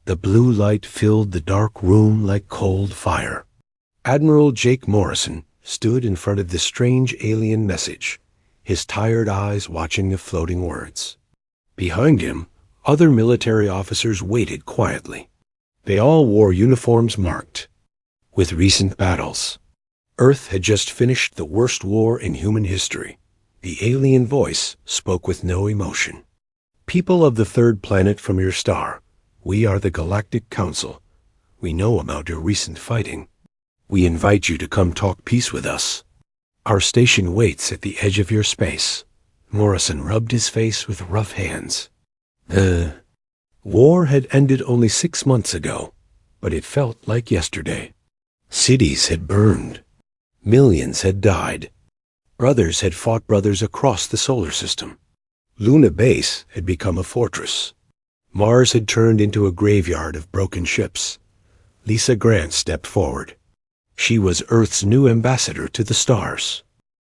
The blue light filled the dark room like cold fire. Admiral Jake Morrison stood in front of the strange alien message, his tired eyes watching the floating words. Behind him, other military officers waited quietly. They all wore uniforms marked with recent battles. Earth had just finished the worst war in human history. The alien voice spoke with no emotion. People of the third planet from your star, we are the Galactic Council. We know about your recent fighting. We invite you to come talk peace with us. Our station waits at the edge of your space. Morrison rubbed his face with rough hands. The war had ended only 6 months ago, but it felt like yesterday. Cities had burned. Millions had died. Brothers had fought brothers across the solar system. Luna Base had become a fortress. Mars had turned into a graveyard of broken ships. Lisa Grant stepped forward. She was Earth's new ambassador to the stars.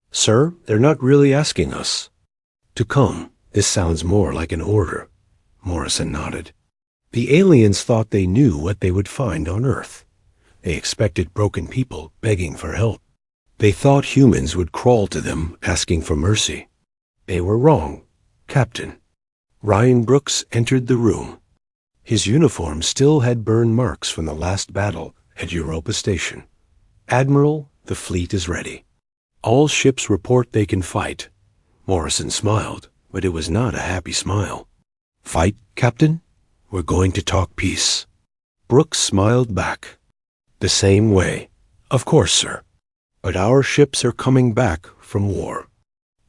Sir, they're not really asking us to come. This sounds more like an order. Morrison nodded. The aliens thought they knew what they would find on Earth. They expected broken people begging for help. They thought humans would crawl to them asking for mercy. They were wrong, Captain. Ryan Brooks entered the room. His uniform still had burn marks from the last battle at Europa Station. Admiral, the fleet is ready. All ships report they can fight. Morrison smiled, but it was not a happy smile. Fight, Captain? We're going to talk peace. Brooks smiled back. The same way. Of course, sir. But our ships are coming back from war.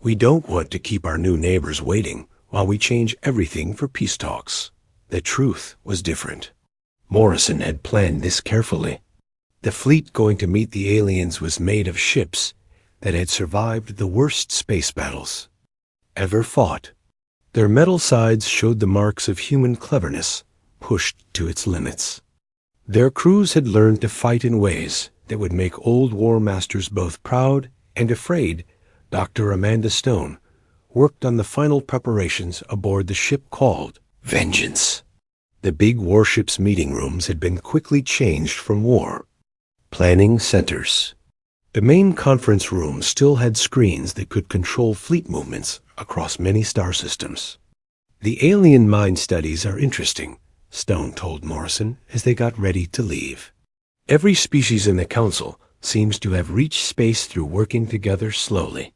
We don't want to keep our new neighbors waiting while we change everything for peace talks. The truth was different. Morrison had planned this carefully. The fleet going to meet the aliens was made of ships that had survived the worst space battles ever fought. Their metal sides showed the marks of human cleverness pushed to its limits. Their crews had learned to fight in ways that would make old war masters both proud and afraid. Dr. Amanda Stone worked on the final preparations aboard the ship called Vengeance. The big warship's meeting rooms had been quickly changed from war planning centers. The main conference room still had screens that could control fleet movements across many star systems. The alien mind studies are interesting, Stone told Morrison as they got ready to leave. Every species in the Council seems to have reached space through working together slowly.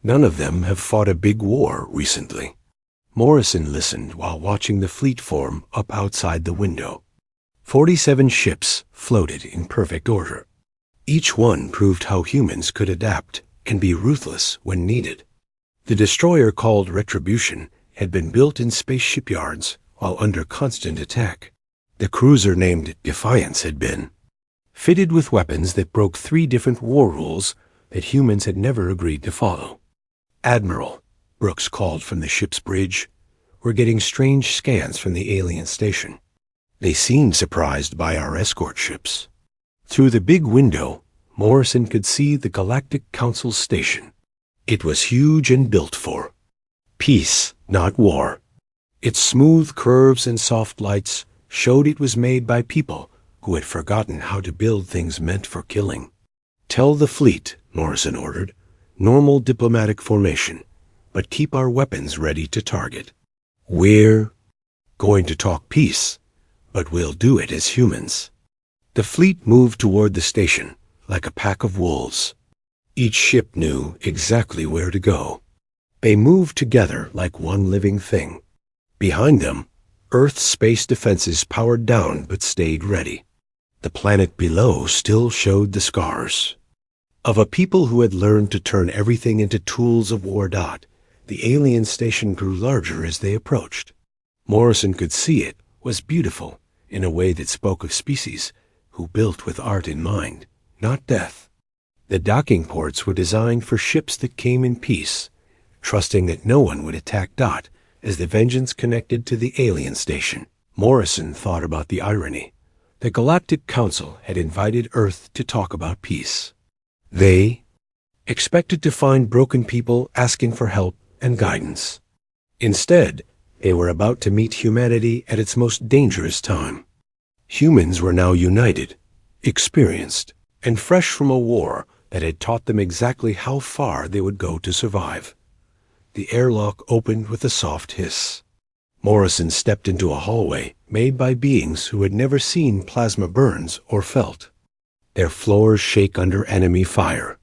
None of them have fought a big war recently. Morrison listened while watching the fleet form up outside the window. 47 ships floated in perfect order. Each one proved how humans could adapt and be ruthless when needed. The destroyer called Retribution had been built in space shipyards while under constant attack. The cruiser named Defiance had been fitted with weapons that broke 3 different war rules that humans had never agreed to follow. Admiral, Brooks called from the ship's bridge, were getting strange scans from the alien station. They seemed surprised by our escort ships. Through the big window, Morrison could see the Galactic Council station. It was huge and built for peace, not war. Its smooth curves and soft lights showed it was made by people who had forgotten how to build things meant for killing. Tell the fleet, Morrison ordered, normal diplomatic formation, but keep our weapons ready to target. We're going to talk peace, but we'll do it as humans. The fleet moved toward the station like a pack of wolves. Each ship knew exactly where to go. They moved together like one living thing. Behind them, Earth's space defenses powered down but stayed ready. The planet below still showed the scars of a people who had learned to turn everything into tools of war. The alien station grew larger as they approached. Morrison could see it was beautiful in a way that spoke of species who built with art in mind, not death. The docking ports were designed for ships that came in peace, trusting that no one would attack Dot as the Vengeance connected to the alien station. Morrison thought about the irony. The Galactic Council had invited Earth to talk about peace. They expected to find broken people asking for help and guidance. Instead, they were about to meet humanity at its most dangerous time. Humans were now united, experienced, and fresh from a war that had taught them exactly how far they would go to survive. The airlock opened with a soft hiss. Morrison stepped into a hallway made by beings who had never seen plasma burns or felt their floors shake under enemy fire.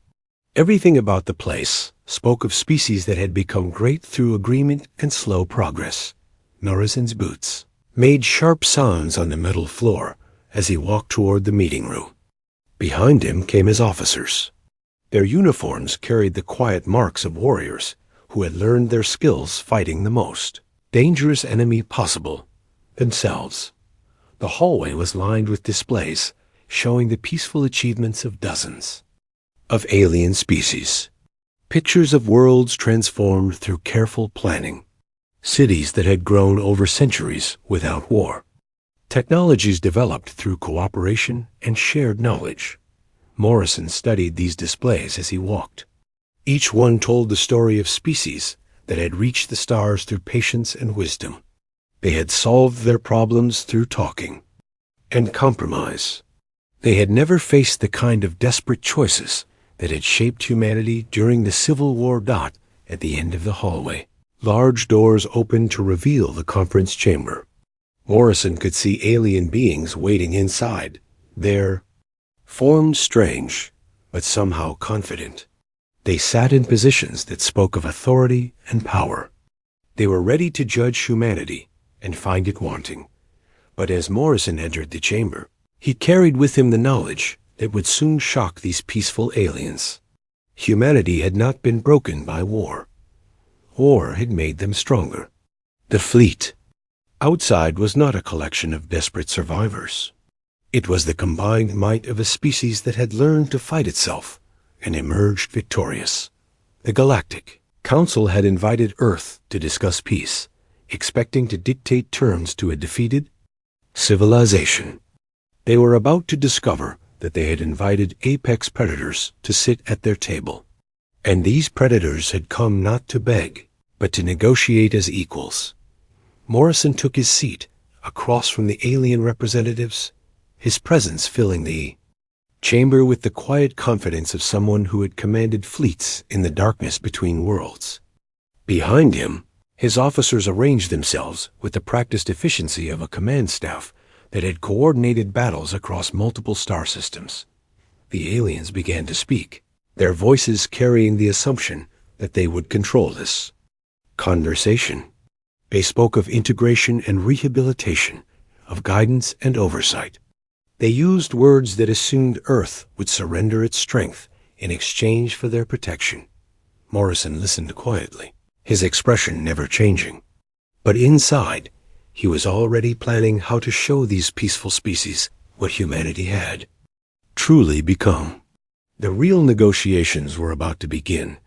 Everything about the place spoke of species that had become great through agreement and slow progress. Morrison's boots made sharp sounds on the metal floor as he walked toward the meeting room. Behind him came his officers. Their uniforms carried the quiet marks of warriors who had learned their skills fighting the most dangerous enemy possible, themselves. The hallway was lined with displays showing the peaceful achievements of dozens of alien species. Pictures of worlds transformed through careful planning. Cities that had grown over centuries without war. Technologies developed through cooperation and shared knowledge. Morrison studied these displays as he walked. Each one told the story of species that had reached the stars through patience and wisdom. They had solved their problems through talking and compromise. They had never faced the kind of desperate choices that had shaped humanity during the Civil War. At the end of the hallway, large doors opened to reveal the conference chamber. Morrison could see alien beings waiting inside, their forms strange, but somehow confident. They sat in positions that spoke of authority and power. They were ready to judge humanity and find it wanting. But as Morrison entered the chamber, he carried with him the knowledge that would soon shock these peaceful aliens. Humanity had not been broken by war. War had made them stronger. The fleet outside was not a collection of desperate survivors. It was the combined might of a species that had learned to fight itself and emerged victorious. The Galactic Council had invited Earth to discuss peace, expecting to dictate terms to a defeated civilization. They were about to discover that they had invited apex predators to sit at their table. And these predators had come not to beg, but to negotiate as equals. Morrison took his seat across from the alien representatives, his presence filling the chamber with the quiet confidence of someone who had commanded fleets in the darkness between worlds. Behind him, his officers arranged themselves with the practiced efficiency of a command staff that had coordinated battles across multiple star systems. The aliens began to speak, their voices carrying the assumption that they would control this conversation. They spoke of integration and rehabilitation, of guidance and oversight. They used words that assumed Earth would surrender its strength in exchange for their protection. Morrison listened quietly, his expression never changing. But inside, he was already planning how to show these peaceful species what humanity had truly become. The real negotiations were about to begin,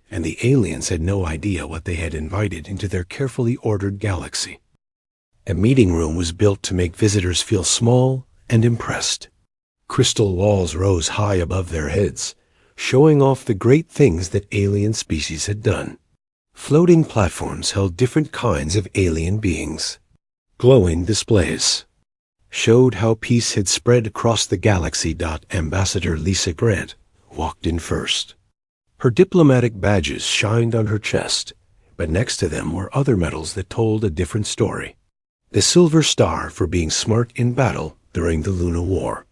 and the aliens had no idea what they had invited into their carefully ordered galaxy. A meeting room was built to make visitors feel small and impressed. Crystal walls rose high above their heads, showing off the great things that alien species had done. Floating platforms held different kinds of alien beings. Glowing displays showed how peace had spread across the galaxy. Ambassador Lisa Grant walked in first. Her diplomatic badges shined on her chest, but next to them were other medals that told a different story. The Silver Star for being smart in battle during the Lunar War.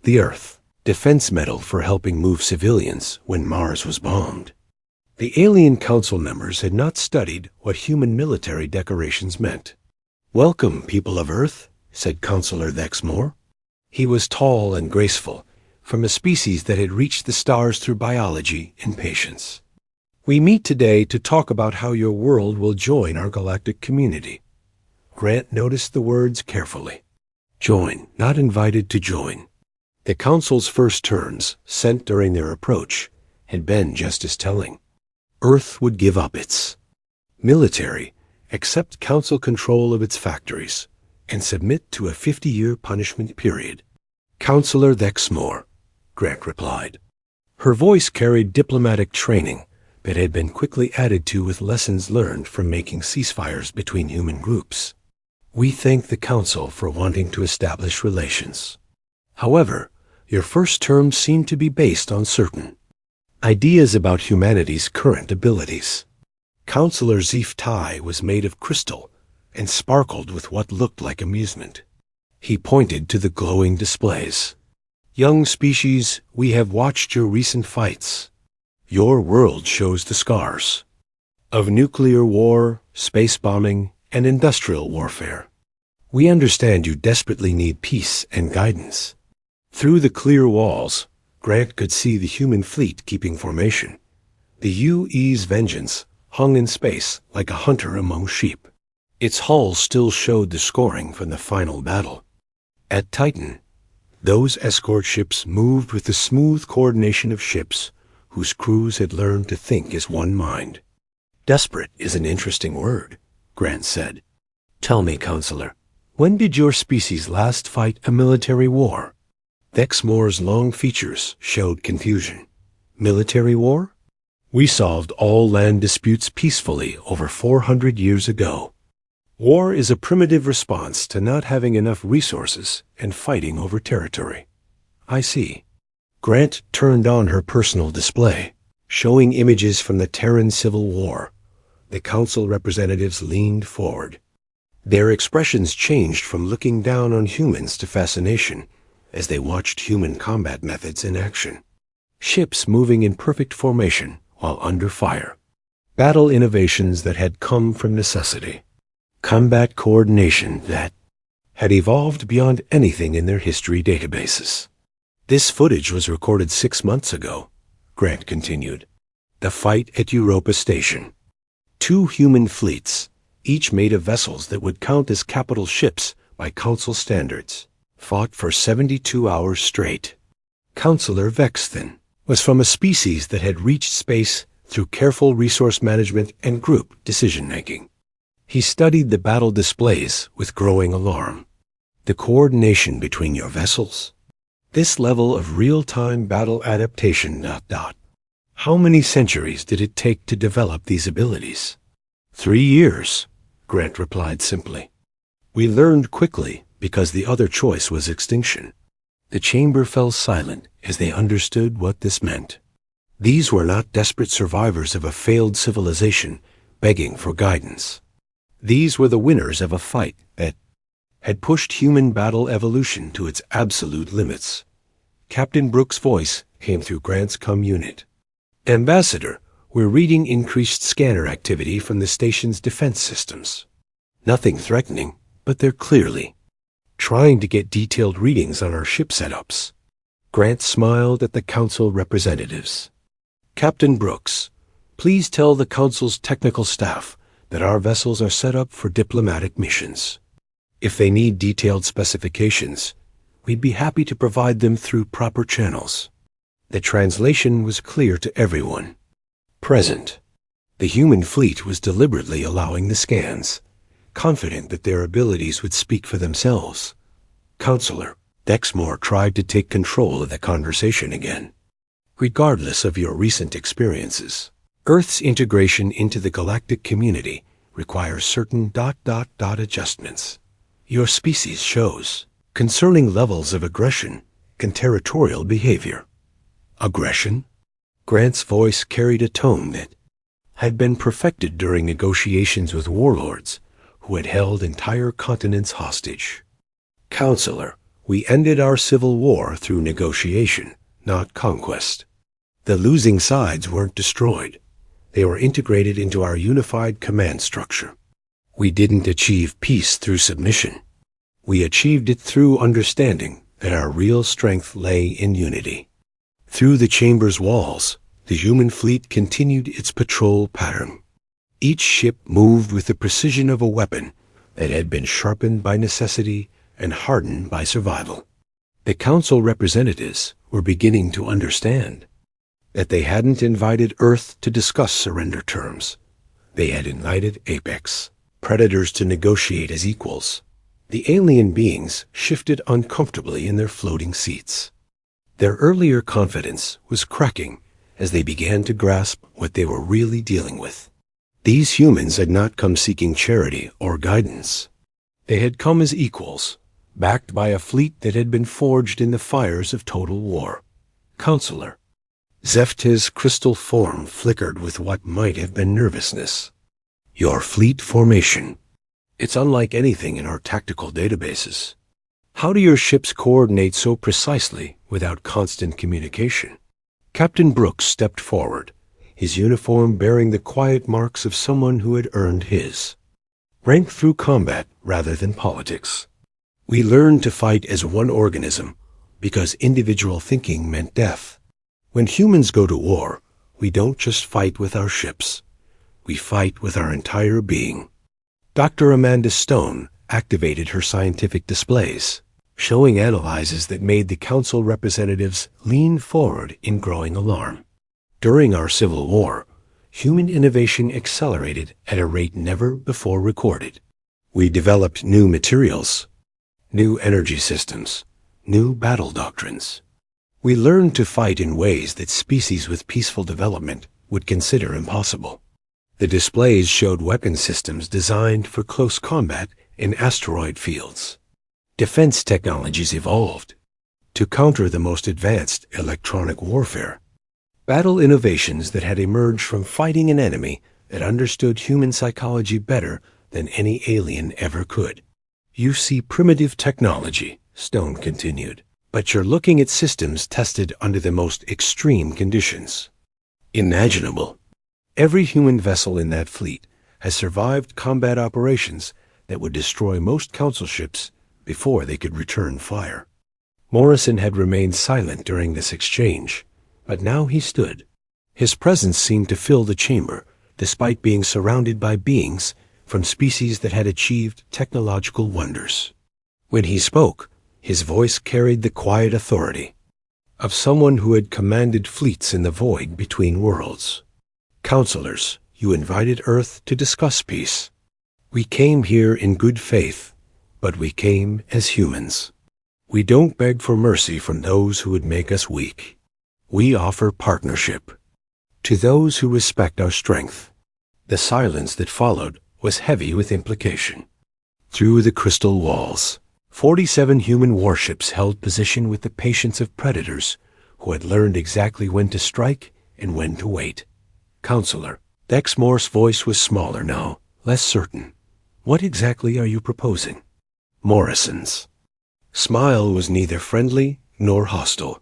The Earth Defense Medal for helping move civilians when Mars was bombed. The Alien Council members had not studied what human military decorations meant. "Welcome, people of Earth," said Counselor Thexmore. He was tall and graceful, from a species that had reached the stars through biology and patience. "We meet today to talk about how your world will join our galactic community." Grant noticed the words carefully. Join, not invited to join. The Council's first turns, sent during their approach, had been just as telling. Earth would give up its military, accept Council control of its factories, and submit to a 50-year punishment period. "Counselor Thexmore," Grant replied. Her voice carried diplomatic training that had been quickly added to with lessons learned from making ceasefires between human groups. We thank the Council for wanting to establish relations. However, your first terms seem to be based on certain ideas about humanity's current abilities. Counselor Zeef Tai was made of crystal and sparkled with what looked like amusement. He pointed to the glowing displays. Young species, we have watched your recent fights. Your world shows the scars of nuclear war, space bombing, and industrial warfare. We understand you desperately need peace and guidance. Through the clear walls, Grant could see the human fleet keeping formation. The UE's vengeance hung in space like a hunter among sheep. Its hull still showed the scoring from the final battle. At Titan, those escort ships moved with the smooth coordination of ships whose crews had learned to think as one mind. Desperate is an interesting word, Grant said. Tell me, Counselor, when did your species last fight a military war? Dexmoor's long features showed confusion. Military war? We solved all land disputes peacefully over 400 years ago. War is a primitive response to not having enough resources and fighting over territory. I see. Grant turned on her personal display, showing images from the Terran Civil War. The Council representatives leaned forward. Their expressions changed from looking down on humans to fascination as they watched human combat methods in action. Ships moving in perfect formation while under fire. Battle innovations that had come from necessity. Combat coordination that had evolved beyond anything in their history databases. This footage was recorded 6 months ago, Grant continued. The fight at Europa Station. 2 human fleets, each made of vessels that would count as capital ships by Council standards, fought for 72 hours straight. Counselor Vexthan was from a species that had reached space through careful resource management and group decision-making. He studied the battle displays with growing alarm. The coordination between your vessels? This level of real-time battle adaptation, ... How many centuries did it take to develop these abilities? 3 years, Grant replied simply. We learned quickly because the other choice was extinction. The chamber fell silent as they understood what this meant. These were not desperate survivors of a failed civilization begging for guidance. These were the winners of a fight that had pushed human battle evolution to its absolute limits. Captain Brooks' voice came through Grant's unit. Ambassador, we're reading increased scanner activity from the station's defense systems. Nothing threatening, but they're clearly trying to get detailed readings on our ship setups. Grant smiled at the Council representatives. Captain Brooks, please tell the Council's technical staff that our vessels are set up for diplomatic missions. If they need detailed specifications, we'd be happy to provide them through proper channels. The translation was clear to everyone present. The human fleet was deliberately allowing the scans, confident that their abilities would speak for themselves. Counselor, Dexmoor tried to take control of the conversation again. Regardless of your recent experiences, Earth's integration into the galactic community requires certain ... adjustments. Your species shows concerning levels of aggression and territorial behavior. Aggression? Grant's voice carried a tone that had been perfected during negotiations with warlords who had held entire continents hostage. Counselor, we ended our civil war through negotiation, not conquest. The losing sides weren't destroyed. They were integrated into our unified command structure. We didn't achieve peace through submission. We achieved it through understanding that our real strength lay in unity. Through the chamber's walls, the human fleet continued its patrol pattern. Each ship moved with the precision of a weapon that had been sharpened by necessity and hardened by survival. The Council representatives were beginning to understand that they hadn't invited Earth to discuss surrender terms. They had invited Apex, predators to negotiate as equals. The alien beings shifted uncomfortably in their floating seats. Their earlier confidence was cracking as they began to grasp what they were really dealing with. These humans had not come seeking charity or guidance. They had come as equals, backed by a fleet that had been forged in the fires of total war. Counselor. Zeph's crystal form flickered with what might have been nervousness. Your fleet formation. It's unlike anything in our tactical databases. How do your ships coordinate so precisely without constant communication? Captain Brooks stepped forward, his uniform bearing the quiet marks of someone who had earned his. Rank through combat rather than politics. We learned to fight as one organism because individual thinking meant death. When humans go to war, we don't just fight with our ships. We fight with our entire being. Dr. Amanda Stone activated her scientific displays, showing analyses that made the council representatives lean forward in growing alarm. During our Civil War, human innovation accelerated at a rate never before recorded. We developed new materials, new energy systems, new battle doctrines. We learned to fight in ways that species with peaceful development would consider impossible. The displays showed weapon systems designed for close combat in asteroid fields. Defense technologies evolved to counter the most advanced electronic warfare. Battle innovations that had emerged from fighting an enemy that understood human psychology better than any alien ever could. You see primitive technology, Stone continued, but you're looking at systems tested under the most extreme conditions imaginable. Every human vessel in that fleet has survived combat operations that would destroy most council ships before they could return fire. Morrison had remained silent during this exchange, but now he stood. His presence seemed to fill the chamber, despite being surrounded by beings from species that had achieved technological wonders. When he spoke, his voice carried the quiet authority of someone who had commanded fleets in the void between worlds. Counselors, you invited Earth to discuss peace. We came here in good faith, but we came as humans. We don't beg for mercy from those who would make us weak. We offer partnership to those who respect our strength. The silence that followed was heavy with implication. Through the crystal walls, 47 human warships held position with the patience of predators who had learned exactly when to strike and when to wait. Counselor, Dexmore's voice was smaller now, less certain. What exactly are you proposing? Morrison's smile was neither friendly nor hostile.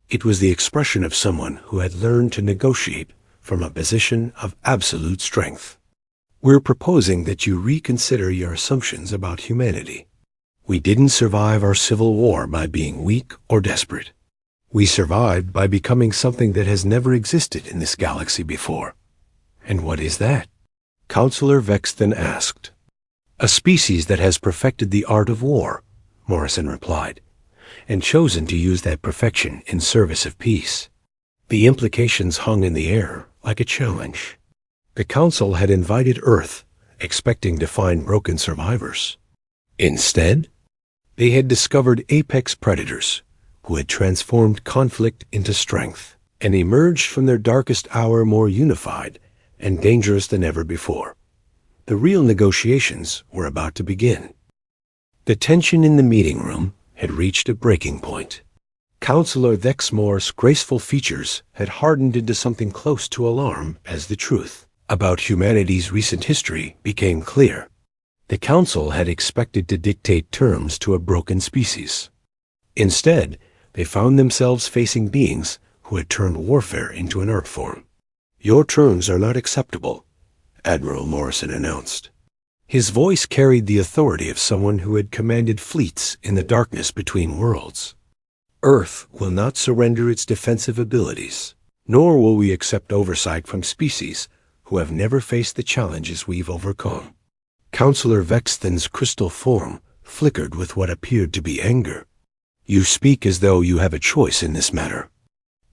It was the expression of someone who had learned to negotiate from a position of absolute strength. We're proposing that you reconsider your assumptions about humanity. We didn't survive our Civil War by being weak or desperate. We survived by becoming something that has never existed in this galaxy before. And what is that? Counselor Vexton asked. A species that has perfected the art of war, Morrison replied, and chosen to use that perfection in service of peace. The implications hung in the air like a challenge. The Council had invited Earth, expecting to find broken survivors. Instead, they had discovered apex predators who had transformed conflict into strength and emerged from their darkest hour more unified and dangerous than ever before. The real negotiations were about to begin. The tension in the meeting room had reached a breaking point. Counselor Dexmore's graceful features had hardened into something close to alarm as the truth about humanity's recent history became clear. The Council had expected to dictate terms to a broken species. Instead, they found themselves facing beings who had turned warfare into an art form. Your terms are not acceptable, Admiral Morrison announced. His voice carried the authority of someone who had commanded fleets in the darkness between worlds. Earth will not surrender its defensive abilities, nor will we accept oversight from species who have never faced the challenges we've overcome. Counselor Vexton's crystal form flickered with what appeared to be anger. You speak as though you have a choice in this matter.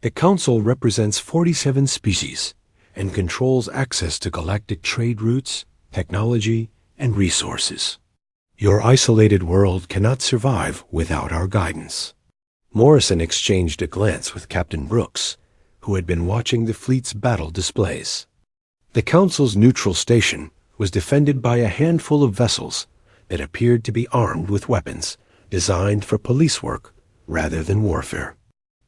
The Council represents 47 species and controls access to galactic trade routes, technology, and resources. Your isolated world cannot survive without our guidance. Morrison exchanged a glance with Captain Brooks, who had been watching the fleet's battle displays. The Council's neutral station was defended by a handful of vessels that appeared to be armed with weapons designed for police work rather than warfare.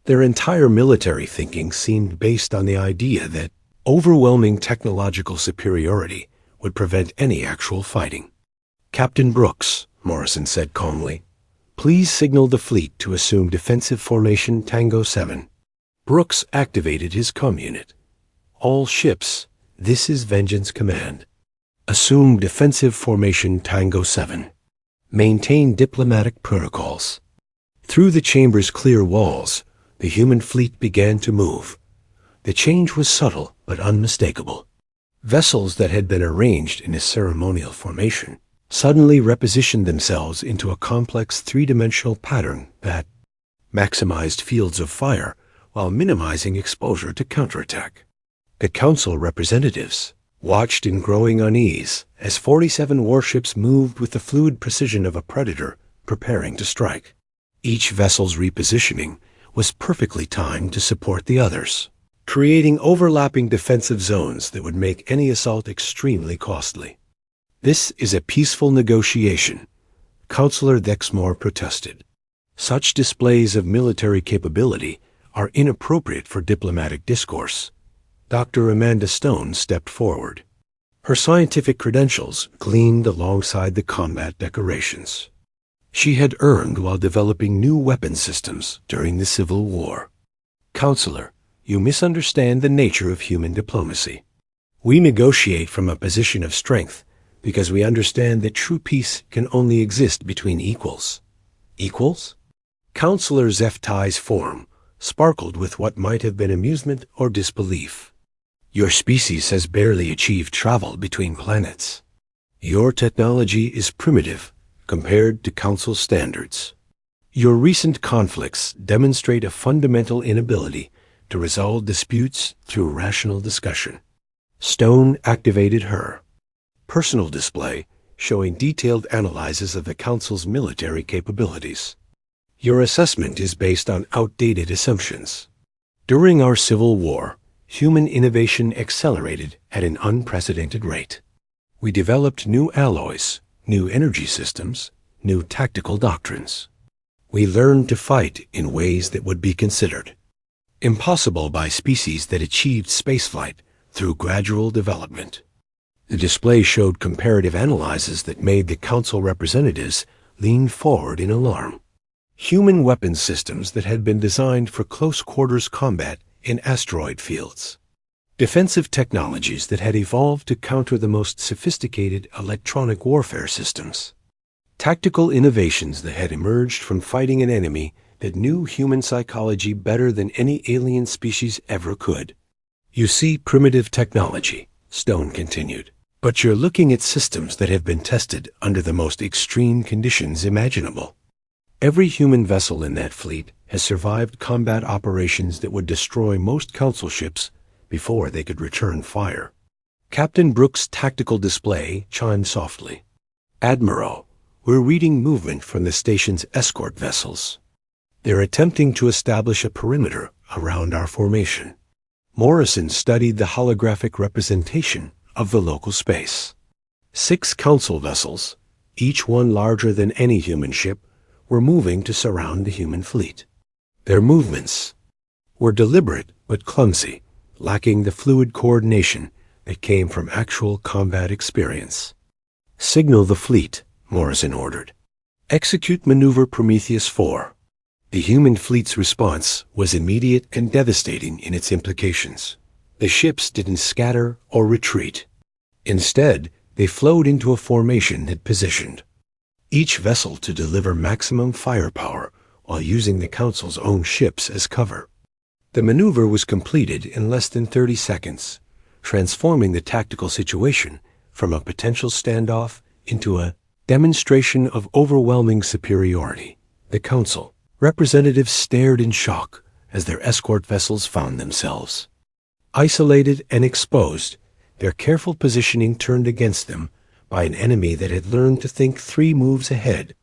Their entire military thinking seemed based on the idea that overwhelming technological superiority would prevent any actual fighting. "Captain Brooks," Morrison said calmly, "please signal the fleet to assume defensive formation Tango 7. Brooks activated his comm unit. "All ships, this is Vengeance Command. Assume defensive formation Tango 7. Maintain diplomatic protocols." Through the chamber's clear walls, the human fleet began to move. The change was subtle but unmistakable. Vessels that had been arranged in a ceremonial formation suddenly repositioned themselves into a complex three-dimensional pattern that maximized fields of fire while minimizing exposure to counterattack. The Council representatives watched in growing unease as 47 warships moved with the fluid precision of a predator preparing to strike. Each vessel's repositioning was perfectly timed to support the others, creating overlapping defensive zones that would make any assault extremely costly. "This is a peaceful negotiation," Councillor Dexmore protested. "Such displays of military capability are inappropriate for diplomatic discourse." Dr. Amanda Stone stepped forward. Her scientific credentials gleamed alongside the combat decorations. She had earned while developing new weapon systems during the Civil War. "Counselor, you misunderstand the nature of human diplomacy. We negotiate from a position of strength because we understand that true peace can only exist between equals." "Equals?" Counselor Zeftai's form sparkled with what might have been amusement or disbelief. "Your species has barely achieved travel between planets. Your technology is primitive compared to Council standards. Your recent conflicts demonstrate a fundamental inability to resolve disputes through rational discussion." Stone activated her personal display, showing detailed analyses of the Council's military capabilities. "Your assessment is based on outdated assumptions. During our Civil War, human innovation accelerated at an unprecedented rate. We developed new alloys, new energy systems, new tactical doctrines. We learned to fight in ways that would be considered impossible by species that achieved spaceflight through gradual development." The display showed comparative analyses that made the Council representatives lean forward in alarm. Human weapons systems that had been designed for close-quarters combat in asteroid fields. Defensive technologies that had evolved to counter the most sophisticated electronic warfare systems. Tactical innovations that had emerged from fighting an enemy that knew human psychology better than any alien species ever could. "You see primitive technology," Stone continued, "but you're looking at systems that have been tested under the most extreme conditions imaginable. Every human vessel in that fleet has survived combat operations that would destroy most Council ships before they could return fire." Captain Brooks' tactical display chimed softly. "Admiral, we're reading movement from the station's escort vessels. They're attempting to establish a perimeter around our formation." Morrison studied the holographic representation of the local space. 6 Council vessels, each one larger than any human ship, were moving to surround the human fleet. Their movements were deliberate but clumsy, lacking the fluid coordination that came from actual combat experience. "Signal the fleet," Morrison ordered. "Execute maneuver Prometheus 4. The human fleet's response was immediate and devastating in its implications. The ships didn't scatter or retreat. Instead, they flowed into a formation that positioned each vessel to deliver maximum firepower while using the Council's own ships as cover. The maneuver was completed in less than 30 seconds, transforming the tactical situation from a potential standoff into a demonstration of overwhelming superiority. The Council representatives stared in shock as their escort vessels found themselves isolated and exposed, their careful positioning turned against them by an enemy that had learned to think 3 moves ahead.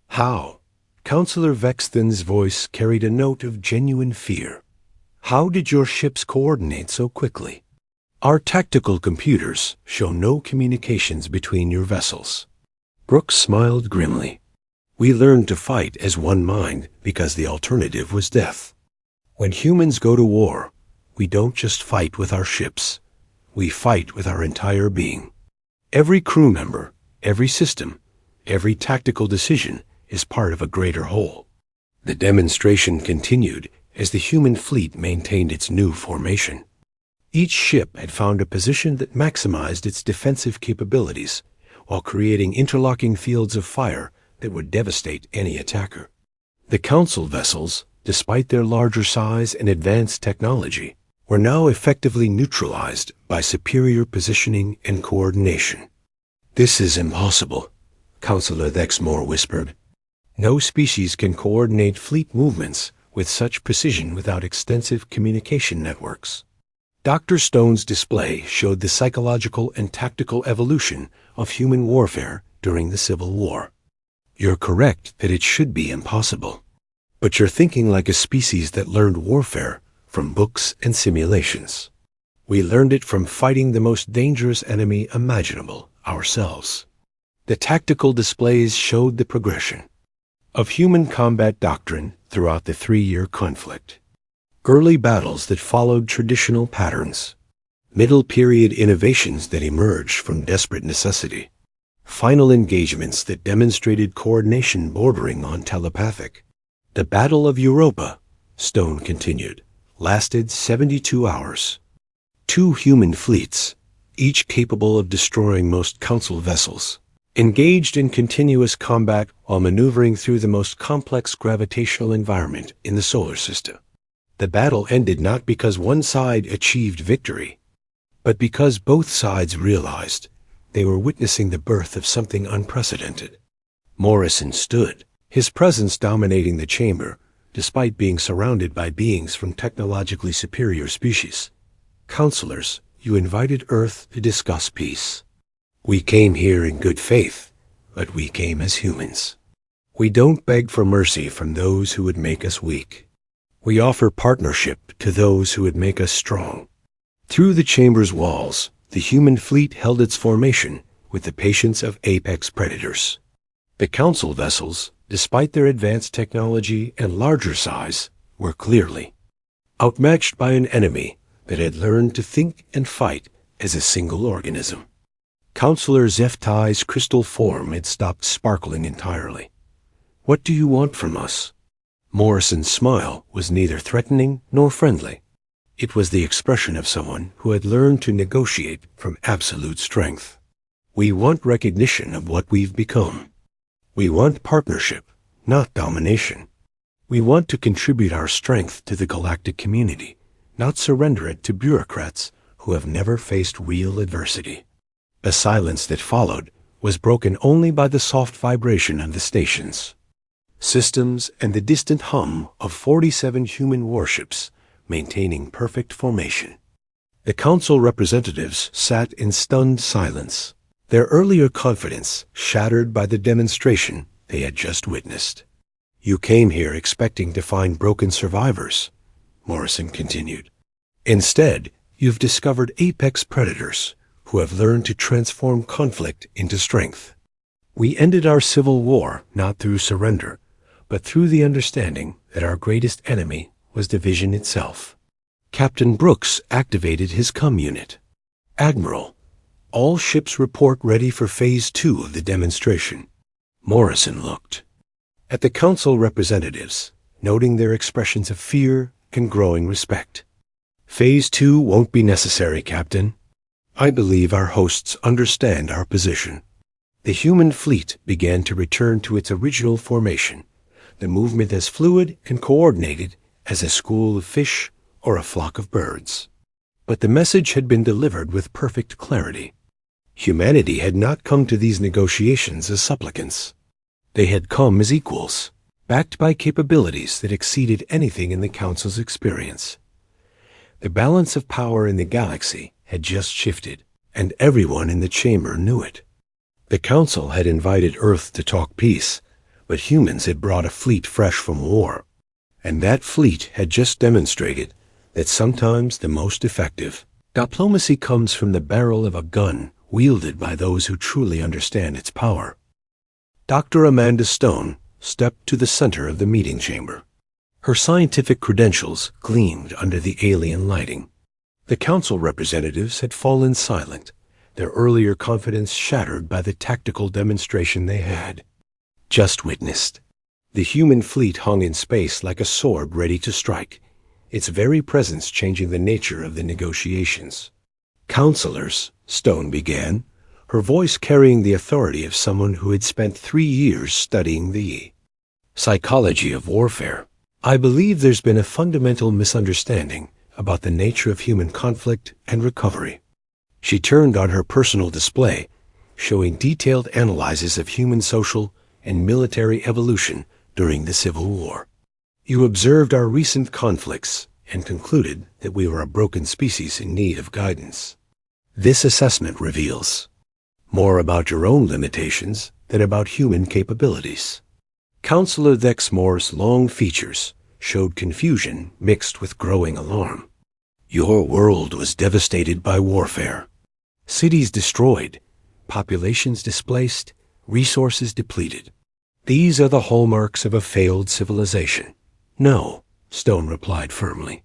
"How?" Councillor Vexton's voice carried a note of genuine fear. "How did your ships coordinate so quickly? Our tactical computers show no communications between your vessels." Brooks smiled grimly. We learned to fight as one mind because the alternative was death. When humans go to war, we don't just fight with our ships. We fight with our entire being. Every crew member, every system, every tactical decision is part of a greater whole. The demonstration continued as the human fleet maintained its new formation. Each ship had found a position that maximized its defensive capabilities while creating interlocking fields of fire that would devastate any attacker. The Council vessels, despite their larger size and advanced technology, were now effectively neutralized by superior positioning and coordination. "This is impossible," Counselor Thexmore whispered. "No species can coordinate fleet movements with such precision without extensive communication networks." Dr. Stone's display showed the psychological and tactical evolution of human warfare during the Civil War. "You're correct that it should be impossible. But you're thinking like a species that learned warfare from books and simulations. We learned it from fighting the most dangerous enemy imaginable, ourselves." The tactical displays showed the progression of human combat doctrine throughout the 3-year conflict. Early battles that followed traditional patterns, middle period innovations that emerged from desperate necessity, final engagements that demonstrated coordination bordering on telepathic. The Battle of Europa, Stone continued, lasted 72 hours. 2 human fleets, each capable of destroying most Council vessels, engaged in continuous combat while maneuvering through the most complex gravitational environment in the solar system. The battle ended not because one side achieved victory, but because both sides realized they were witnessing the birth of something unprecedented. Morrison stood, his presence dominating the chamber, despite being surrounded by beings from technologically superior species. "Counselors, you invited Earth to discuss peace. We came here in good faith, but we came as humans. We don't beg for mercy from those who would make us weak. We offer partnership to those who would make us strong." Through the chamber's walls, the human fleet held its formation with the patience of apex predators. The Council vessels, despite their advanced technology and larger size, were clearly outmatched by an enemy that had learned to think and fight as a single organism. Counselor Zeftai's crystal form had stopped sparkling entirely. "What do you want from us?" Morrison's smile was neither threatening nor friendly. It was the expression of someone who had learned to negotiate from absolute strength. "We want recognition of what we've become. We want partnership, not domination. We want to contribute our strength to the galactic community, not surrender it to bureaucrats who have never faced real adversity." A silence that followed was broken only by the soft vibration of the stations, systems, and the distant hum of 47 human warships maintaining perfect formation. The Council representatives sat in stunned silence, their earlier confidence shattered by the demonstration they had just witnessed. "You came here expecting to find broken survivors," Morrison continued. "Instead, you've discovered apex predators who have learned to transform conflict into strength. We ended our civil war not through surrender, but through the understanding that our greatest enemy was division itself." Captain Brooks activated his comm unit. "Admiral, all ships report ready for Phase 2 of the demonstration." Morrison looked at the Council representatives, noting their expressions of fear and growing respect. "Phase 2 won't be necessary, Captain. I believe our hosts understand our position." The human fleet began to return to its original formation, the movement as fluid and coordinated as a school of fish or a flock of birds. But the message had been delivered with perfect clarity. Humanity had not come to these negotiations as supplicants. They had come as equals, backed by capabilities that exceeded anything in the Council's experience. The balance of power in the galaxy had just shifted, and everyone in the chamber knew it. The Council had invited Earth to talk peace, but humans had brought a fleet fresh from war, and that fleet had just demonstrated that sometimes the most effective diplomacy comes from the barrel of a gun wielded by those who truly understand its power. Dr. Amanda Stone stepped to the center of the meeting chamber. Her scientific credentials gleamed under the alien lighting. The council representatives had fallen silent, their earlier confidence shattered by the tactical demonstration they had just witnessed. The human fleet hung in space like a sword ready to strike, its very presence changing the nature of the negotiations. "Counselors," Stone began, her voice carrying the authority of someone who had spent 3 years studying the psychology of warfare. "I believe there's been a fundamental misunderstanding about the nature of human conflict and recovery." She turned on her personal display, showing detailed analyses of human social and military evolution during the Civil War. "You observed our recent conflicts and concluded that we were a broken species in need of guidance. This assessment reveals more about your own limitations than about human capabilities." Counselor Dexmore's long features showed confusion mixed with growing alarm. "Your world was devastated by warfare. Cities destroyed, populations displaced, resources depleted. These are the hallmarks of a failed civilization." "No," Stone replied firmly.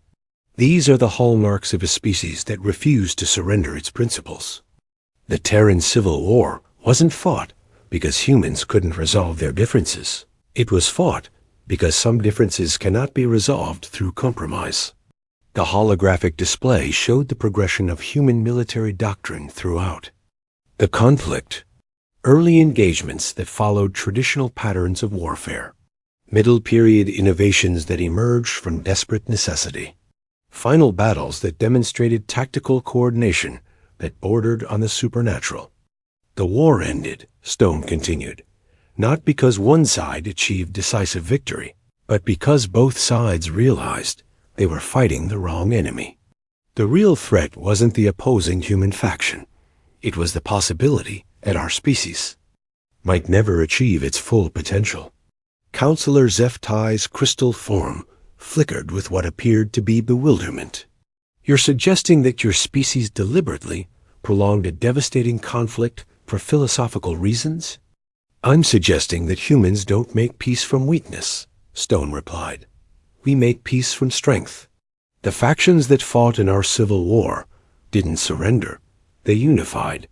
"These are the hallmarks of a species that refused to surrender its principles. The Terran Civil War wasn't fought because humans couldn't resolve their differences. It was fought because some differences cannot be resolved through compromise." The holographic display showed the progression of human military doctrine throughout the conflict. Early engagements that followed traditional patterns of warfare. Middle period innovations that emerged from desperate necessity. Final battles that demonstrated tactical coordination that bordered on the supernatural. "The war ended," Stone continued, "not because one side achieved decisive victory, but because both sides realized they were fighting the wrong enemy. The real threat wasn't the opposing human faction. It was the possibility that our species might never achieve its full potential." Counselor Zeftai's crystal form flickered with what appeared to be bewilderment. "You're suggesting that your species deliberately prolonged a devastating conflict for philosophical reasons?" "I'm suggesting that humans don't make peace from weakness," Stone replied. "We make peace from strength. The factions that fought in our Civil War didn't surrender. They unified.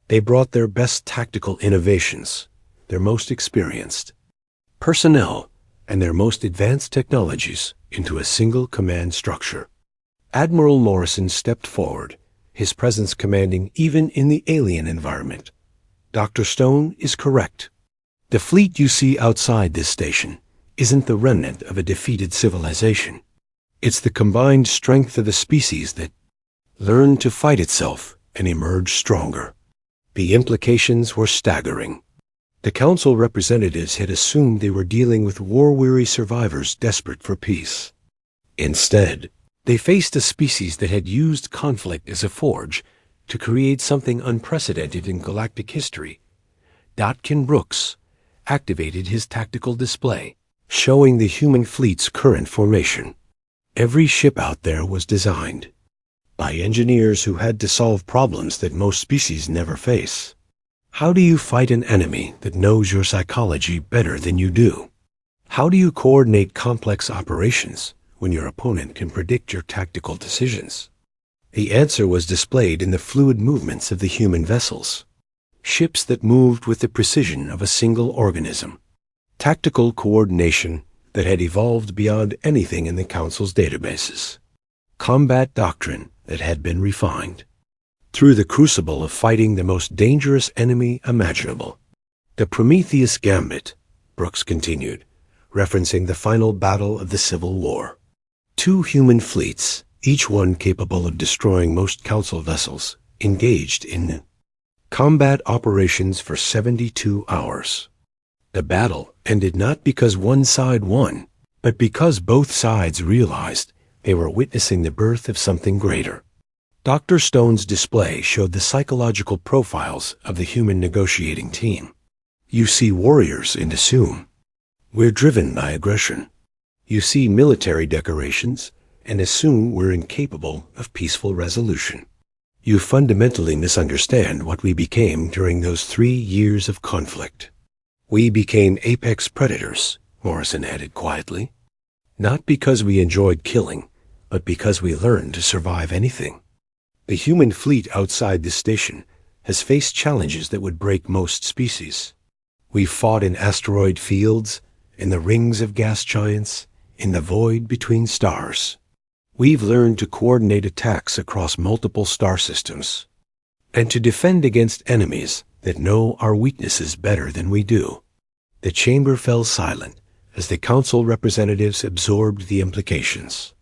They brought their best tactical innovations, their most experienced personnel, and their most advanced technologies into a single command structure." Admiral Morrison stepped forward, his presence commanding even in the alien environment. "Dr. Stone is correct. The fleet you see outside this station isn't the remnant of a defeated civilization. It's the combined strength of a species that learned to fight itself and emerge stronger." The implications were staggering. The council representatives had assumed they were dealing with war-weary survivors desperate for peace. Instead, they faced a species that had used conflict as a forge to create something unprecedented in galactic history. Dotkin Brooks activated his tactical display, showing the human fleet's current formation. Every ship out there was designed by engineers who had to solve problems that most species never face. How do you fight an enemy that knows your psychology better than you do? How do you coordinate complex operations when your opponent can predict your tactical decisions? The answer was displayed in the fluid movements of the human vessels. Ships that moved with the precision of a single organism. Tactical coordination that had evolved beyond anything in the Council's databases. Combat doctrine that had been refined through the crucible of fighting the most dangerous enemy imaginable. "The Prometheus Gambit," Brooks continued, referencing the final battle of the Civil War. 2 human fleets, each one capable of destroying most Council vessels, engaged in combat operations for 72 hours. The battle ended not because one side won, but because both sides realized they were witnessing the birth of something greater. Dr. Stone's display showed the psychological profiles of the human negotiating team. You see warriors and assume we're driven by aggression. You see military decorations and assume we're incapable of peaceful resolution. You fundamentally misunderstand what we became during those 3 years of conflict. We became apex predators, Morrison added quietly. Not because we enjoyed killing, but because we learned to survive anything. The human fleet outside this station has faced challenges that would break most species. We've fought in asteroid fields, in the rings of gas giants, in the void between stars. We've learned to coordinate attacks across multiple star systems, and to defend against enemies that know our weaknesses better than we do. The chamber fell silent as the council representatives absorbed the implications.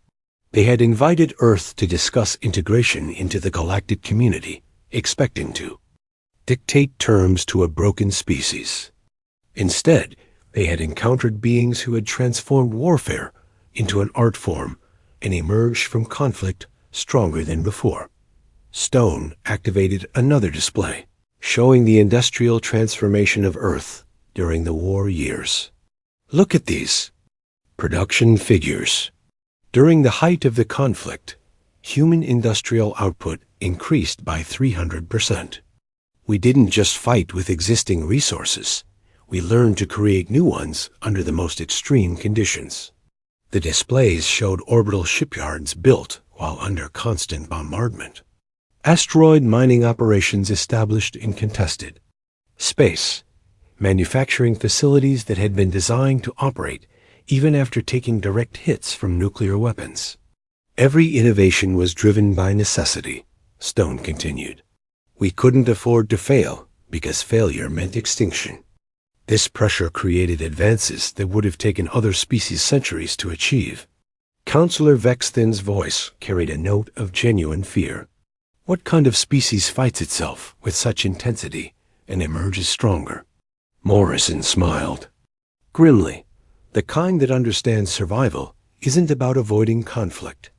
They had invited Earth to discuss integration into the galactic community, expecting to dictate terms to a broken species. Instead, they had encountered beings who had transformed warfare into an art form and emerged from conflict stronger than before. Stone activated another display, showing the industrial transformation of Earth during the war years. Look at these production figures. During the height of the conflict, human industrial output increased by 300%. We didn't just fight with existing resources. We learned to create new ones under the most extreme conditions. The displays showed orbital shipyards built while under constant bombardment. Asteroid mining operations established and contested. Space, manufacturing facilities that had been designed to operate even after taking direct hits from nuclear weapons. Every innovation was driven by necessity, Stone continued. We couldn't afford to fail because failure meant extinction. This pressure created advances that would have taken other species centuries to achieve. Counselor Vexthen's voice carried a note of genuine fear. What kind of species fights itself with such intensity and emerges stronger? Morrison smiled. Grimly, the kind that understands survival isn't about avoiding conflict.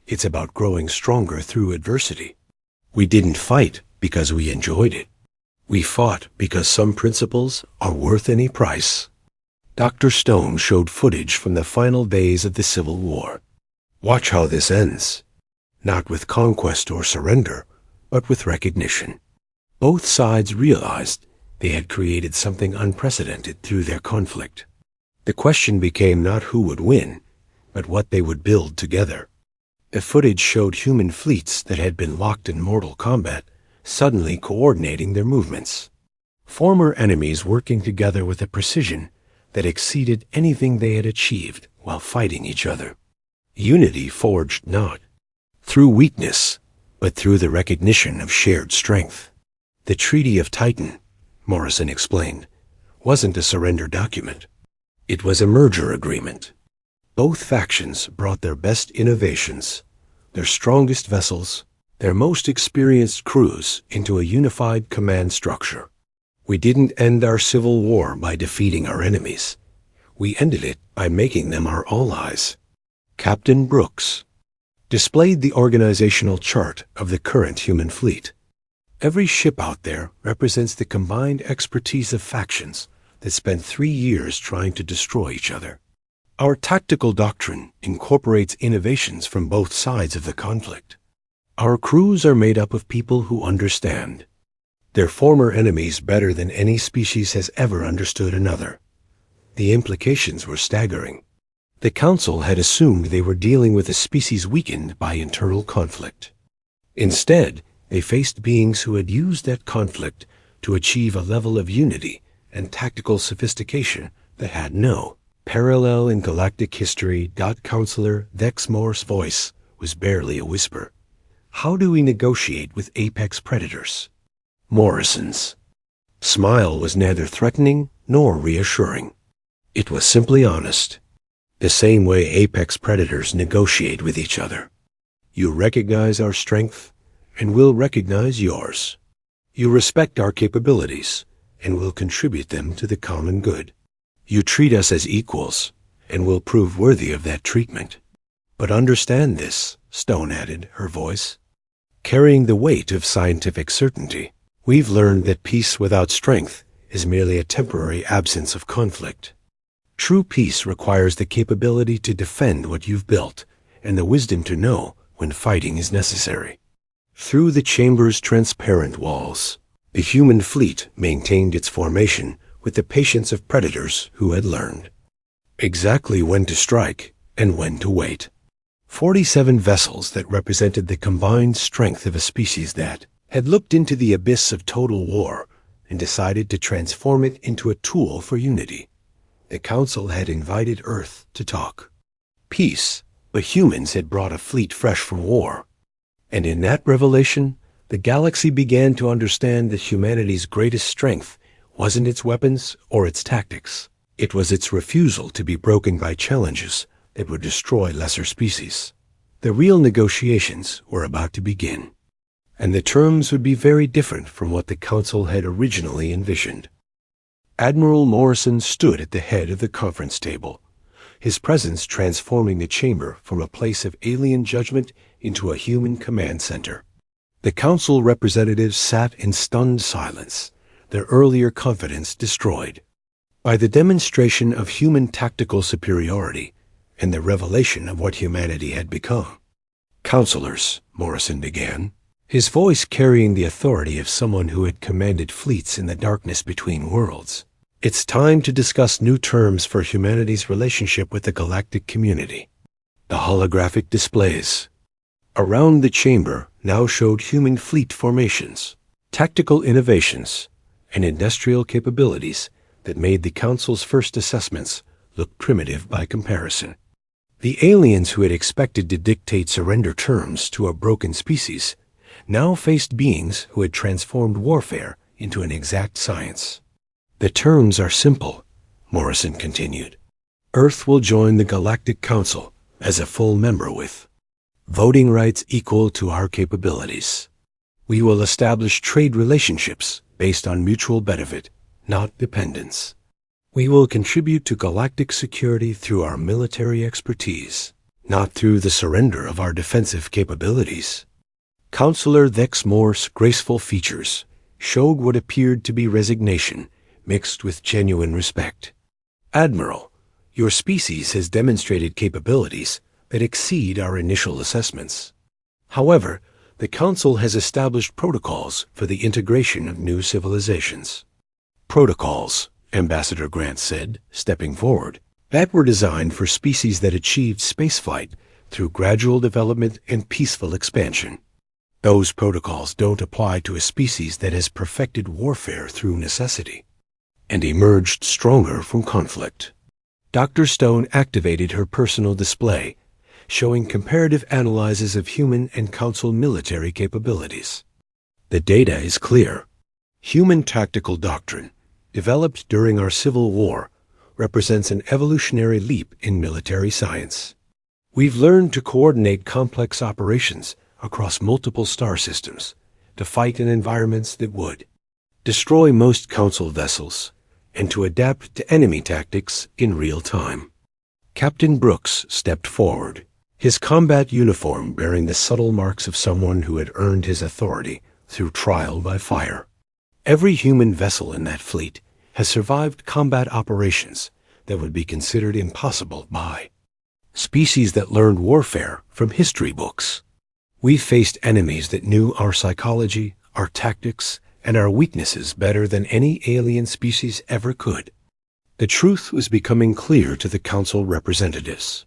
It's about growing stronger through adversity. We didn't fight because we enjoyed it. We fought because some principles are worth any price. Dr. Stone showed footage from the final days of the Civil War. Watch how this ends. Not with conquest or surrender, but with recognition. Both sides realized they had created something unprecedented through their conflict. The question became not who would win, but what they would build together. The footage showed human fleets that had been locked in mortal combat suddenly coordinating their movements. Former enemies working together with a precision that exceeded anything they had achieved while fighting each other. Unity forged not through weakness, but through the recognition of shared strength. The Treaty of Titan, Morrison explained, wasn't a surrender document. It was a merger agreement. Both factions brought their best innovations, their strongest vessels, their most experienced crews into a unified command structure. We didn't end our civil war by defeating our enemies. We ended it by making them our allies. Captain Brooks displayed the organizational chart of the current human fleet. Every ship out there represents the combined expertise of factions that spent 3 years trying to destroy each other. Our tactical doctrine incorporates innovations from both sides of the conflict. Our crews are made up of people who understand their former enemies better than any species has ever understood another. The implications were staggering. The Council had assumed they were dealing with a species weakened by internal conflict. Instead, they faced beings who had used that conflict to achieve a level of unity and tactical sophistication that had no parallel in galactic history. Counselor Dexmore's voice was barely a whisper. How do we negotiate with apex predators? Morrison's smile was neither threatening nor reassuring. It was simply honest, the same way apex predators negotiate with each other. You recognize our strength, and we'll recognize yours. You respect our capabilities, and we'll contribute them to the common good. You treat us as equals, and we'll prove worthy of that treatment. But understand this, Stone added, her voice carrying the weight of scientific certainty. We've learned that peace without strength is merely a temporary absence of conflict. True peace requires the capability to defend what you've built and the wisdom to know when fighting is necessary. Through the chamber's transparent walls, the human fleet maintained its formation with the patience of predators who had learned exactly when to strike and when to wait. 47 vessels that represented the combined strength of a species that had looked into the abyss of total war and decided to transform it into a tool for unity. The Council had invited Earth to talk peace, but humans had brought a fleet fresh from war. And in that revelation, the galaxy began to understand that humanity's greatest strength wasn't its weapons or its tactics. It was its refusal to be broken by challenges that would destroy lesser species. The real negotiations were about to begin, and the terms would be very different from what the Council had originally envisioned. Admiral Morrison stood at the head of the conference table, his presence transforming the chamber from a place of alien judgment into a human command center. The Council representatives sat in stunned silence, their earlier confidence destroyed by the demonstration of human tactical superiority and the revelation of what humanity had become. "Counselors," Morrison began, his voice carrying the authority of someone who had commanded fleets in the darkness between worlds. "It's time to discuss new terms for humanity's relationship with the galactic community." The holographic displays around the chamber now showed human fleet formations, tactical innovations, and industrial capabilities that made the Council's first assessments look primitive by comparison. The aliens who had expected to dictate surrender terms to a broken species now faced beings who had transformed warfare into an exact science. "The terms are simple," Morrison continued. "Earth will join the Galactic Council as a full member with voting rights equal to our capabilities. We will establish trade relationships based on mutual benefit, not dependence. We will contribute to galactic security through our military expertise, not through the surrender of our defensive capabilities." Counselor Thexmore's graceful features showed what appeared to be resignation mixed with genuine respect. "Admiral, your species has demonstrated capabilities that exceed our initial assessments. However, the Council has established protocols for the integration of new civilizations." "Protocols," Ambassador Grant said, stepping forward, "that were designed for species that achieved spaceflight through gradual development and peaceful expansion. Those protocols don't apply to a species that has perfected warfare through necessity and emerged stronger from conflict." Dr. Stone activated her personal display, showing comparative analyses of human and Council military capabilities. "The data is clear. Human tactical doctrine, developed during our Civil War, represents an evolutionary leap in military science. We've learned to coordinate complex operations across multiple star systems, to fight in environments that would destroy most Council vessels, and to adapt to enemy tactics in real time." Captain Brooks stepped forward, his combat uniform bearing the subtle marks of someone who had earned his authority through trial by fire. "Every human vessel in that fleet has survived combat operations that would be considered impossible by species that learned warfare from history books. We faced enemies that knew our psychology, our tactics, and our weaknesses better than any alien species ever could." The truth was becoming clear to the Council representatives.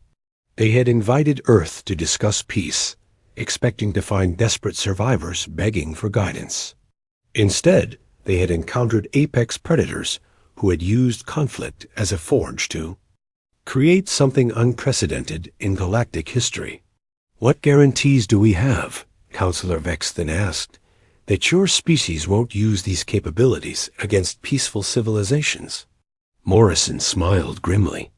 They had invited Earth to discuss peace, expecting to find desperate survivors begging for guidance. Instead, they had encountered apex predators who had used conflict as a forge to create something unprecedented in galactic history. "What guarantees do we have," Counselor Vex then asked, "that your species won't use these capabilities against peaceful civilizations?" Morrison smiled grimly.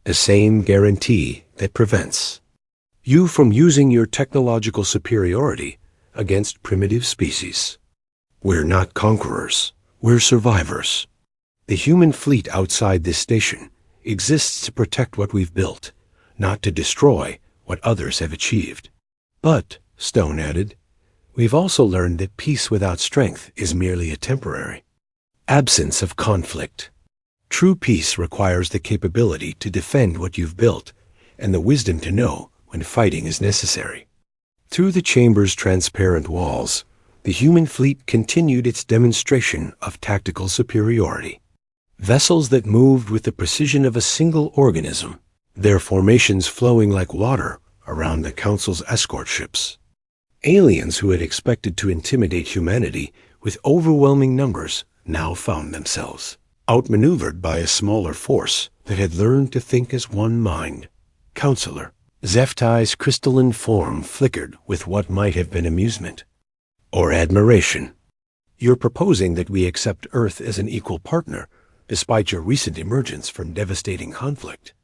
"The same guarantee that prevents you from using your technological superiority against primitive species. We're not conquerors, we're survivors. The human fleet outside this station exists to protect what we've built, not to destroy what others have achieved." "But," Stone added, "we've also learned that peace without strength is merely a temporary absence of conflict. True peace requires the capability to defend what you've built and the wisdom to know when fighting is necessary." Through the chamber's transparent walls, the human fleet continued its demonstration of tactical superiority. Vessels that moved with the precision of a single organism, their formations flowing like water around the Council's escort ships. Aliens who had expected to intimidate humanity with overwhelming numbers now found themselves outmaneuvered by a smaller force that had learned to think as one mind. Counselor, Zephty's crystalline form flickered with what might have been amusement or admiration. You're proposing that we accept Earth as an equal partner, despite your recent emergence from devastating conflict.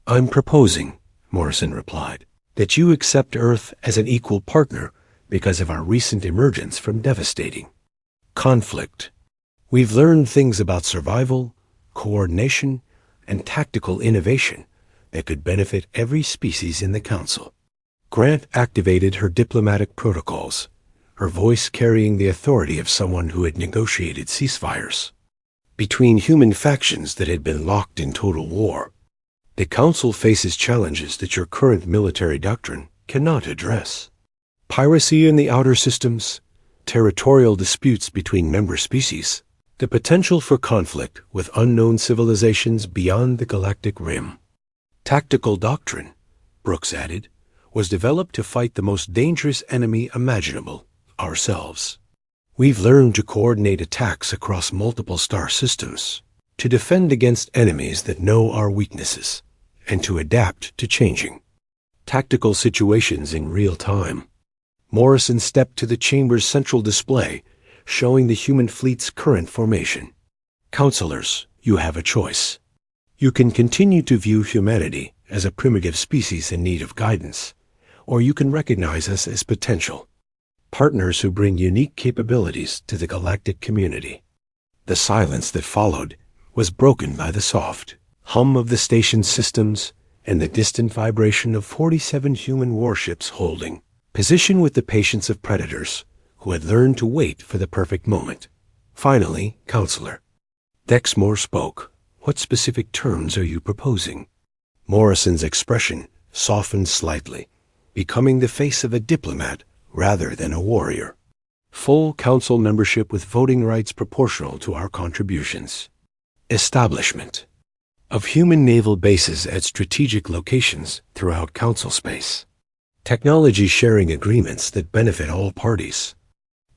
I'm proposing, Morrison replied, that you accept Earth as an equal partner because of our recent emergence from devastating conflict. We've learned things about survival, coordination, and tactical innovation that could benefit every species in the Council. Grant activated her diplomatic protocols, her voice carrying the authority of someone who had negotiated ceasefires between human factions that had been locked in total war. The Council faces challenges that your current military doctrine cannot address. Piracy in the outer systems, territorial disputes between member species, the potential for conflict with unknown civilizations beyond the galactic rim. Tactical doctrine, Brooks added, was developed to fight the most dangerous enemy imaginable, ourselves. We've learned to coordinate attacks across multiple star systems, to defend against enemies that know our weaknesses, and to adapt to changing tactical situations in real time. Morrison stepped to the chamber's central display, showing the human fleet's current formation. Counselors, you have a choice. You can continue to view humanity as a primitive species in need of guidance, or you can recognize us as potential partners who bring unique capabilities to the galactic community. The silence that followed was broken by the soft hum of the station's systems and the distant vibration of 47 human warships holding position with the patience of predators who had learned to wait for the perfect moment. Finally, Counselor Dexmore spoke. What specific terms are you proposing? Morrison's expression softened slightly, becoming the face of a diplomat rather than a warrior. Full Council membership with voting rights proportional to our contributions. Establishment of human naval bases at strategic locations throughout Council space. Technology sharing agreements that benefit all parties.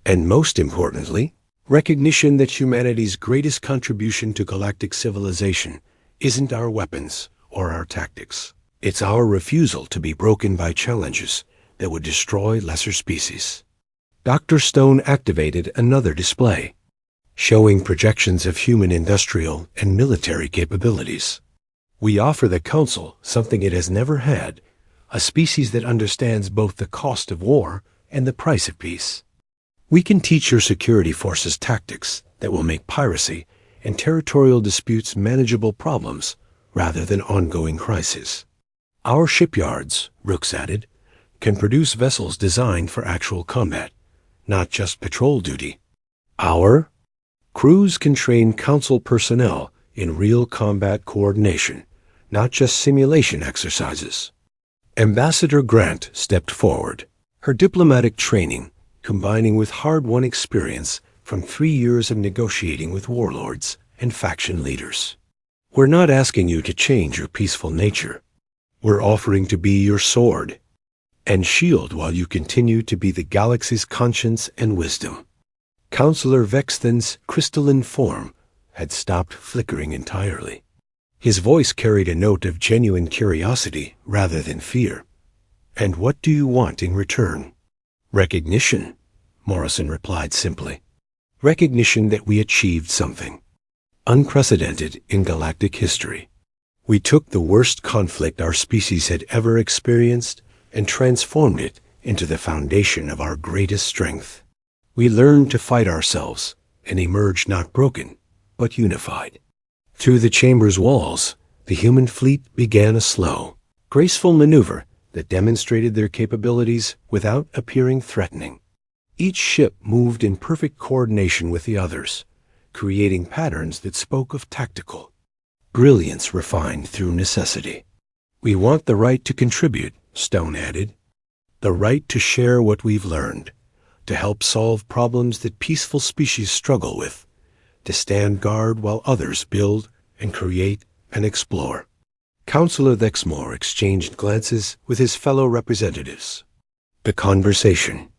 And most importantly, recognition that humanity's greatest contribution to galactic civilization isn't our weapons or our tactics. It's our refusal to be broken by challenges that would destroy lesser species. Dr. Stone activated another display, showing projections of human industrial and military capabilities. We offer the Council something it has never had, a species that understands both the cost of war and the price of peace. We can teach your security forces tactics that will make piracy and territorial disputes manageable problems rather than ongoing crises. Our shipyards, Brooks added, can produce vessels designed for actual combat, not just patrol duty. Our crews can train Council personnel in real combat coordination, not just simulation exercises. Ambassador Grant stepped forward, her diplomatic training combining with hard-won experience from 3 years of negotiating with warlords and faction leaders. We're not asking you to change your peaceful nature. We're offering to be your sword and shield while you continue to be the galaxy's conscience and wisdom. Counselor Vexthen's crystalline form had stopped flickering entirely. His voice carried a note of genuine curiosity rather than fear. And what do you want in return? Recognition, Morrison replied simply. Recognition that we achieved something unprecedented in galactic history. We took the worst conflict our species had ever experienced and transformed it into the foundation of our greatest strength. We learned to fight ourselves and emerged not broken, but unified. Through the chamber's walls, the human fleet began a slow, graceful maneuver that demonstrated their capabilities without appearing threatening. Each ship moved in perfect coordination with the others, creating patterns that spoke of tactical brilliance refined through necessity. We want the right to contribute, Stone added, the right to share what we've learned, to help solve problems that peaceful species struggle with, to stand guard while others build and create and explore. Counselor Thexmore exchanged glances with his fellow representatives. The conversation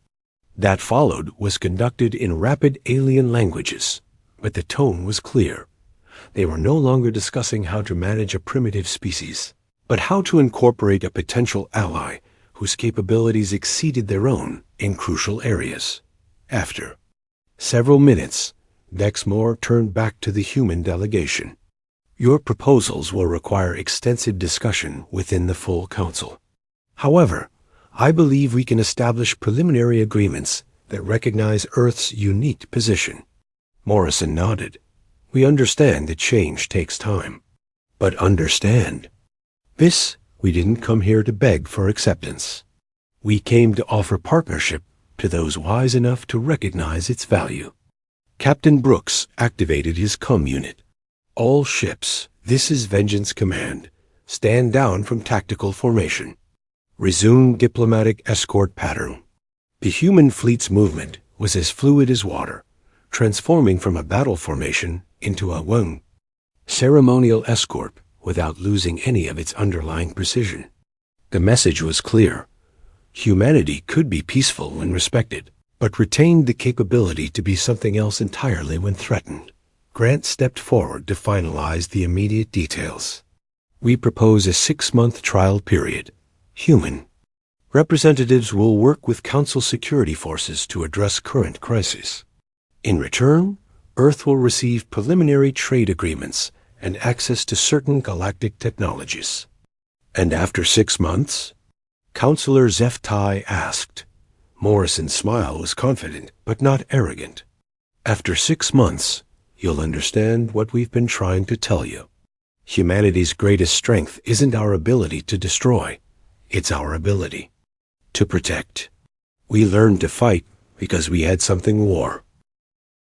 that followed was conducted in rapid alien languages, but the tone was clear. They were no longer discussing how to manage a primitive species, but how to incorporate a potential ally whose capabilities exceeded their own in crucial areas. After several minutes, Dexmore turned back to the human delegation. Your proposals will require extensive discussion within the full council. However, I believe we can establish preliminary agreements that recognize Earth's unique position. Morrison nodded. We understand that change takes time. But understand, we didn't come here to beg for acceptance. We came to offer partnership to those wise enough to recognize its value. Captain Brooks activated his COM unit. All ships, this is Vengeance Command. Stand down from tactical formation. Resume diplomatic escort pattern. The human fleet's movement was as fluid as water, transforming from a battle formation into a ceremonial escort without losing any of its underlying precision. The message was clear. Humanity could be peaceful when respected, but retained the capability to be something else entirely when threatened. Grant stepped forward to finalize the immediate details. We propose a 6-month trial period. Human representatives will work with Council security forces to address current crises. In return, Earth will receive preliminary trade agreements and access to certain galactic technologies. And after 6 months? Counselor Zeftai asked. Morrison's smile was confident, but not arrogant. After 6 months, you'll understand what we've been trying to tell you. Humanity's greatest strength isn't our ability to destroy. It's our ability to protect. We learned to fight because we had something war.